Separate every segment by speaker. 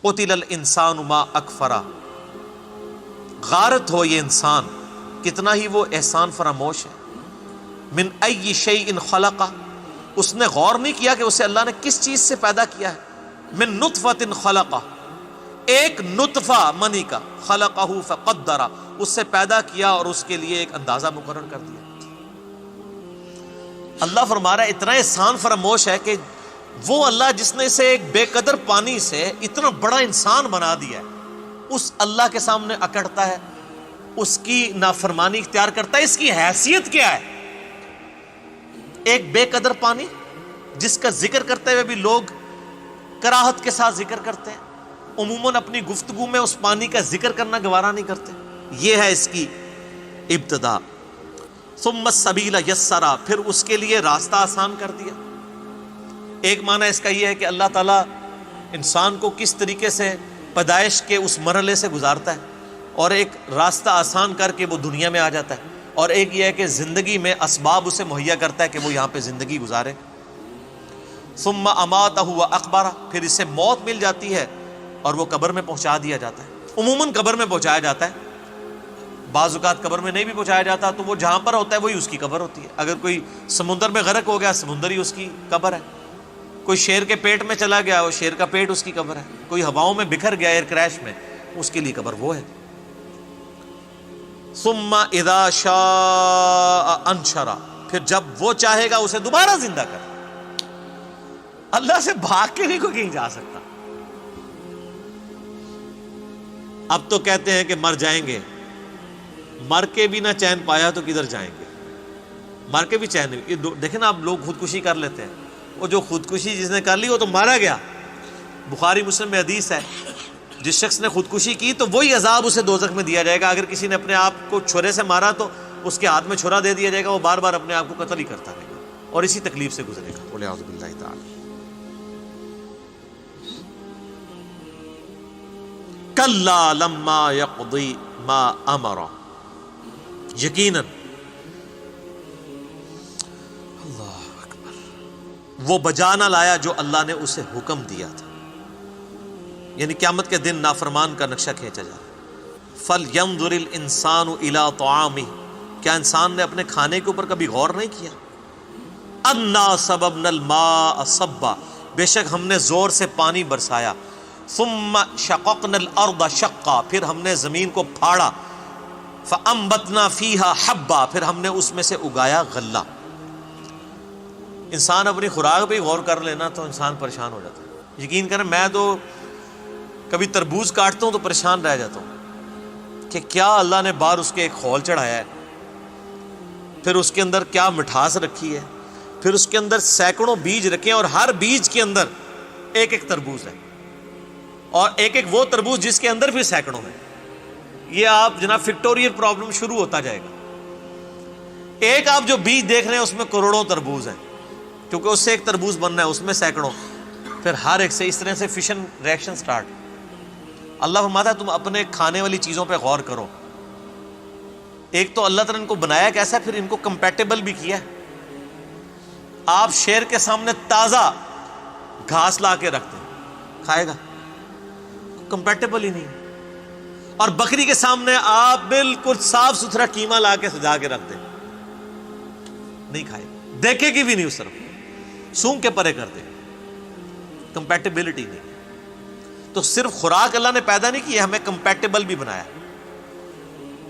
Speaker 1: قتل الانسان ما اکفرا، غارت ہو یہ انسان کتنا ہی وہ احسان فراموش ہے. من ای شیء خلقہ، اس نے غور نہیں کیا کہ اسے اللہ نے کس چیز سے پیدا کیا ہے. من نطفۃ خلقہ، ایک نطفہ منی کا، خلقہ فقدرہ، اس سے پیدا کیا اور اس کے لیے ایک اندازہ مقرر کر دیا. اللہ فرما رہا ہے اتنا احسان فراموش ہے کہ وہ اللہ جس نے اسے ایک بے قدر پانی سے اتنا بڑا انسان بنا دیا ہے، اس اللہ کے سامنے اکڑتا ہے، اس کی نافرمانی اختیار کرتا ہے. اس کی حیثیت کیا ہے؟ ایک بے قدر پانی جس کا ذکر کرتے ہوئے بھی لوگ کراہت کے ساتھ ذکر کرتے ہیں، عموماً اپنی گفتگو میں اس پانی کا ذکر کرنا گوارا نہیں کرتے. یہ ہے اس کی ابتدا. ثم السبیل یسرا، پھر اس کے لیے راستہ آسان کر دیا. ایک معنی اس کا یہ ہے کہ اللہ تعالیٰ انسان کو کس طریقے سے پیدائش کے اس مرحلے سے گزارتا ہے اور ایک راستہ آسان کر کے وہ دنیا میں آ جاتا ہے، اور ایک یہ ہے کہ زندگی میں اسباب اسے مہیا کرتا ہے کہ وہ یہاں پہ زندگی گزارے. ثم اماتہ واقبرہ، پھر اسے موت مل جاتی ہے اور وہ قبر میں پہنچا دیا جاتا ہے. عموماً قبر میں پہنچایا جاتا ہے، بعض اوقات قبر میں نہیں بھی پہنچایا جاتا تو وہ جہاں پر ہوتا ہے وہی اس کی قبر ہوتی ہے. اگر کوئی سمندر میں غرق ہو گیا، سمندر ہی اس کی قبر ہے. کوئی شیر کے پیٹ میں چلا گیا، وہ شیر کا پیٹ اس کی قبر ہے. کوئی ہواؤں میں بکھر گیا ایئر کریش میں، اس کے لیے قبر وہ ہے. ثم اذا شاء انشرا، پھر جب وہ چاہے گا اسے دوبارہ زندہ کر. اللہ سے بھاگ کے نہیں کوئی کہیں جا سکتا. اب تو کہتے ہیں کہ مر جائیں گے، مر کے بھی نہ چین پایا تو کدھر جائیں گے. مر کے بھی چین نہیں. دیکھیں نا، آپ لوگ خودکشی کر لیتے ہیں، وہ جو خودکشی جس نے کر لی وہ تو مارا گیا. بخاری مسلم میں حدیث ہے، جس شخص نے خودکشی کی تو وہی عذاب اسے دوزخ میں دیا جائے گا. اگر کسی نے اپنے آپ کو چھرے سے مارا تو اس کے ہاتھ میں چھرا دے دیا جائے گا، وہ بار بار اپنے آپ کو قتل ہی کرتا رہے گا اور اسی تکلیف سے گزرے گا. بولے اعوذ باللہ تعالی. کلا لما یقضی ما امر، یقیناً وہ بجا نہ لایا جو اللہ نے اسے حکم دیا تھا. یعنی قیامت کے دن نافرمان کا نقشہ کھینچا جا رہا ہے. فَلْيَنْظُرِ الْإِنسَانُ إِلَىٰ طَعَامِهِ، کیا انسان نے اپنے کھانے کے اوپر کبھی غور نہیں کیا؟ أَنَّا صَبَبْنَا الْمَاءَ صَبًّا، بے شک ہم نے زور سے پانی برسایا. ثُمَّ شَقَقْنَا الْأَرْضَ شَقًّا، پھر ہم نے زمین کو پھاڑا. فَأَنبَتْنَا فِيهَا حَبًّا، پھر ہم نے اس میں سے اگایا غلہ. انسان اپنی خوراک پہ غور کر لینا تو انسان پریشان ہو جاتا ہے. یقین کریں میں تو کبھی تربوز کاٹتا ہوں تو پریشان رہ جاتا ہوں کہ کیا اللہ نے باہر اس کے ایک خول چڑھایا ہے، پھر اس کے اندر کیا مٹھاس رکھی ہے، پھر اس کے اندر سینکڑوں بیج رکھے ہیں اور ہر بیج کے اندر ایک ایک تربوز ہے، اور ایک ایک وہ تربوز جس کے اندر پھر سینکڑوں ہیں. یہ آپ جناب فیکٹوریل پرابلم شروع ہوتا جائے گا. ایک آپ جو بیج دیکھ رہے ہیں اس میں کروڑوں تربوز ہیں، کیونکہ اس سے ایک تربوز بننا ہے، اس میں سینکڑوں، پھر ہر ایک سے اس طرح سے فشن ریئیکشن سٹارٹ. اللہ فرماتا ہے تم اپنے کھانے والی چیزوں پہ غور کرو. ایک تو اللہ تعالیٰ نے ان کو بنایا کیسا ہے، پھر ان کو کمپیٹیبل بھی کیا ہے. آپ شیر کے سامنے تازہ گھاس لا کے رکھ دیں، کھائے گا؟ کمپیٹیبل ہی نہیں. اور بکری کے سامنے آپ بالکل صاف ستھرا قیمہ لا کے سجا کے رکھ دیں، نہیں کھائے، دیکھے گی بھی نہیں اس طرف، سونگ کے پرے کر دے. کمپیٹیبلٹی نہیں. تو صرف خوراک اللہ نے پیدا نہیں کی ہے، ہمیں کمپیٹیبل بھی بنایا.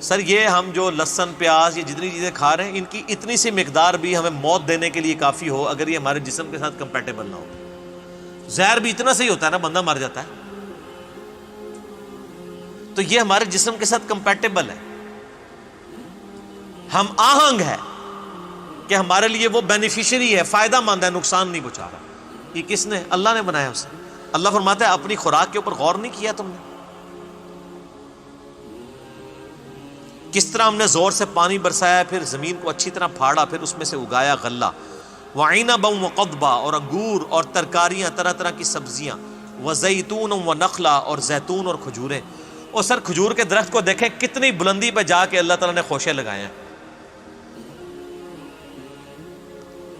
Speaker 1: سر یہ ہم جو لہسن پیاز یہ جتنی چیزیں کھا رہے ہیں ان کی اتنی سی مقدار بھی ہمیں موت دینے کے لیے کافی ہو اگر یہ ہمارے جسم کے ساتھ کمپیٹیبل نہ ہو. زہر بھی اتنا صحیح ہوتا ہے نا، بندہ مر جاتا ہے. تو یہ ہمارے جسم کے ساتھ کمپیٹیبل ہے، ہم آہنگ ہے کہ ہمارے لیے وہ بینیفیشری ہے، فائدہ مند ہے، نقصان نہیں پہنچا رہا. یہ کس نے؟ اللہ نے بنایا اسے. اللہ فرماتا ہے اپنی خوراک کے اوپر غور نہیں کیا تم نے؟ کس طرح ہم نے زور سے پانی برسایا، پھر زمین کو اچھی طرح پھاڑا، پھر اس میں سے اگایا غلہ. وَعِنَبًا وَقَضْبًا، اور انگور اور ترکاریاں، طرح طرح کی سبزیاں. وَزَيْتُونًا وَنَخْلًا، اور زیتون اور کھجوریں. اور سر کھجور کے درخت کو دیکھیں کتنی بلندی پہ جا کے اللہ تعالیٰ نے خوشے لگائے ہیں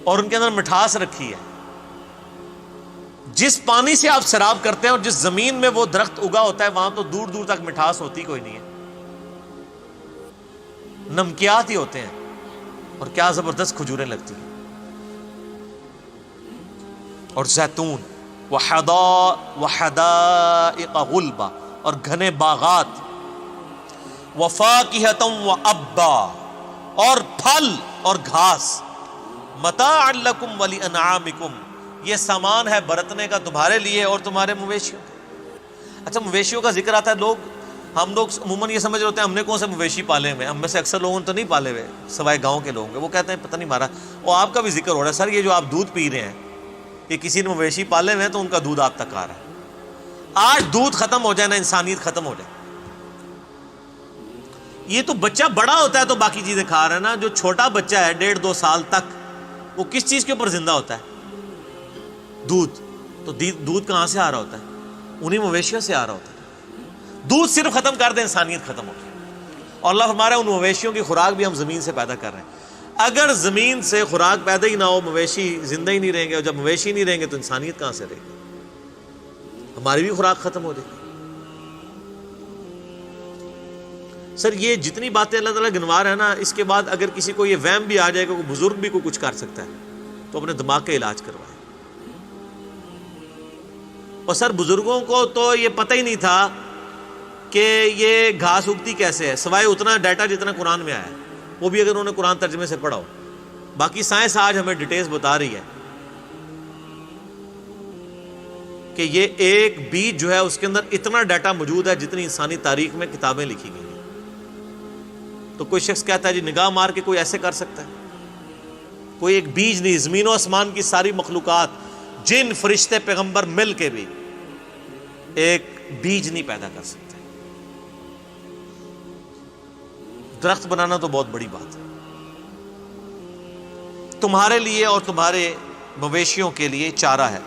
Speaker 1: اور ان کے اندر مٹھاس رکھی ہے. جس پانی سے آپ سیراب کرتے ہیں اور جس زمین میں وہ درخت اگا ہوتا ہے وہاں تو دور دور تک مٹھاس ہوتی کوئی نہیں ہے، نمکیات ہی ہوتے ہیں، اور کیا زبردست کھجوریں لگتی ہیں. اور زیتون وحدائق غلبا، اور گھنے باغات، وفاکہۃ وابا، اور پھل اور گھاس، متاعا لکم ولانعامکم، یہ سامان ہے برتنے کا تمہارے لیے اور تمہارے مویشیوں کا. اچھا مویشیوں کا ذکر آتا ہے، ہم لوگ عموماً یہ سمجھ رہے ہوتے ہیں ہم نے کون سے مویشی پالے ہوئے، ہم میں سے اکثر لوگوں نے تو نہیں پالے ہوئے سوائے گاؤں کے لوگوں کے، وہ کہتے ہیں پتہ نہیں مارا. اور آپ کا بھی ذکر ہو رہا ہے سر، یہ جو آپ دودھ پی رہے ہیں یہ کسی نے مویشی پالے ہوئے ہیں تو ان کا دودھ آپ تک آ رہا ہے. آج دودھ ختم ہو جائے نا انسانیت ختم ہو جائے. یہ تو بچہ بڑا ہوتا ہے تو باقی چیزیں کھا رہا ہے نا، جو چھوٹا بچہ ہے 1.5-2 سال تک وہ کس چیز کے اوپر زندہ ہوتا ہے؟ دودھ. تو دودھ کہاں سے آ رہا ہوتا ہے؟ انہی مویشیوں سے آ رہا ہوتا ہے. دودھ صرف ختم کر دیں انسانیت ختم ہوگی. اور اللہ فرما رہا ہے ان مویشیوں کی خوراک بھی ہم زمین سے پیدا کر رہے ہیں. اگر زمین سے خوراک پیدا ہی نہ ہو، مویشی زندہ ہی نہیں رہیں گے، اور جب مویشی نہیں رہیں گے تو انسانیت کہاں سے رہے گی؟ ہماری بھی خوراک ختم ہو جائے گی. سر یہ جتنی باتیں اللہ تعالیٰ گنوا رہا ہے نا، اس کے بعد اگر کسی کو یہ وہم بھی آ جائے گا کہ بزرگ بھی کو کچھ کر سکتا ہے تو اپنے دماغ کا علاج کروائے. اور سر بزرگوں کو تو یہ پتہ ہی نہیں تھا کہ یہ گھاس اگتی کیسے ہے، سوائے اتنا ڈیٹا جتنا قرآن میں آیا ہے، وہ بھی اگر انہوں نے قرآن ترجمے سے پڑھا ہو. باقی سائنس آج ہمیں ڈیٹیلز بتا رہی ہے کہ یہ ایک بیج جو ہے اس کے اندر اتنا ڈیٹا موجود ہے جتنی انسانی تاریخ میں کتابیں لکھی گئی ہیں. تو کوئی شخص کہتا ہے جی نگاہ مار کے کوئی ایسے کر سکتا ہے؟ کوئی ایک بیج نہیں، زمین و آسمان کی ساری مخلوقات، جن فرشتے پیغمبر مل کے بھی ایک بیج نہیں پیدا کر سکتے. درخت بنانا تو بہت بڑی بات ہے. تمہارے لیے اور تمہارے مویشیوں کے لیے چارہ ہے.